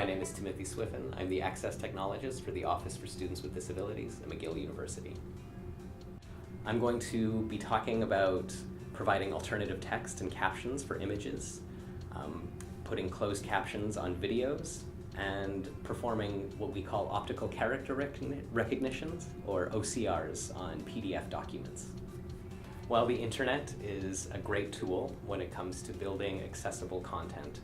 My name is Timothy Swiffen. I'm the Access Technologist for the Office for Students with Disabilities at McGill University. I'm going to be talking about providing alternative text and captions for images, putting closed captions on videos, and performing what we call optical character recognitions, or OCRs, on PDF documents. While the internet is a great tool when it comes to building accessible content,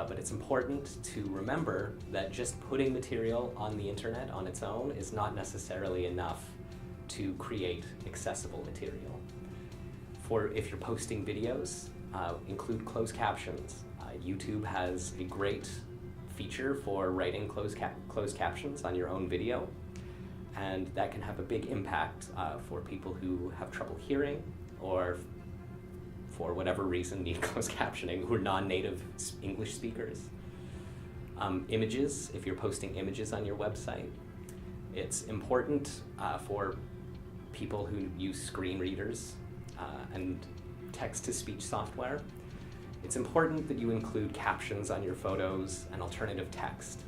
but it's important to remember that just putting material on the internet on its own is not necessarily enough to create accessible material. If you're posting videos, include closed captions. YouTube has a great feature for writing closed captions on your own video, and that can have a big impact for people who have trouble hearing or for whatever reason need closed captioning, who are non-native English speakers. Images, if you're posting images on your website, it's important for people who use screen readers and text-to-speech software. It's important that you include captions on your photos and alternative text.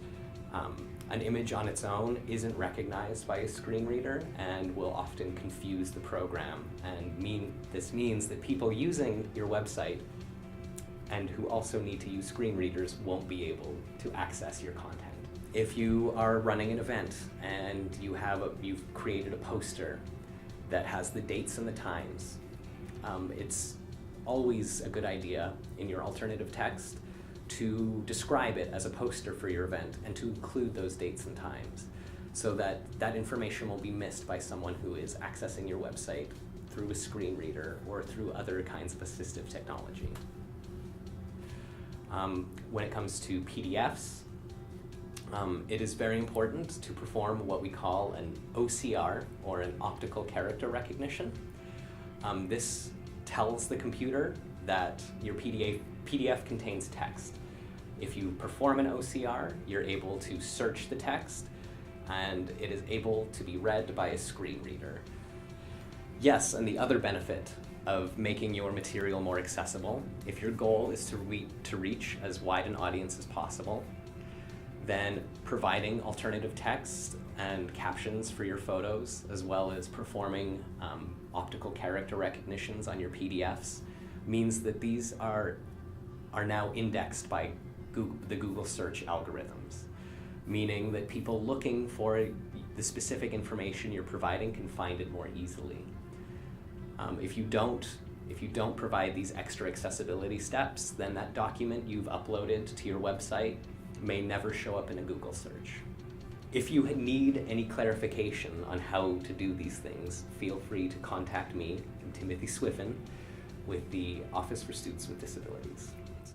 An image on its own isn't recognized by a screen reader and will often confuse the program, and this means that people using your website and who also need to use screen readers won't be able to access your content. If you are running an event and you've created a poster that has the dates and the times, it's always a good idea in your alternative text to describe it as a poster for your event and to include those dates and times so that that information will be missed by someone who is accessing your website through a screen reader or through other kinds of assistive technology. When it comes to PDFs, it is very important to perform what we call an OCR, or an optical character recognition. This tells the computer that your PDF contains text. If you perform an OCR, you're able to search the text, and it is able to be read by a screen reader. Yes, and the other benefit of making your material more accessible, if your goal is to reach as wide an audience as possible, then providing alternative text and captions for your photos, as well as performing optical character recognitions on your PDFs, means that these are now indexed by the Google search algorithms, meaning that people looking for the specific information you're providing can find it more easily. If you don't provide these extra accessibility steps, then that document you've uploaded to your website may never show up in a Google search. If you need any clarification on how to do these things, feel free to contact me, Timothy Swiffen, with the Office for Students with Disabilities.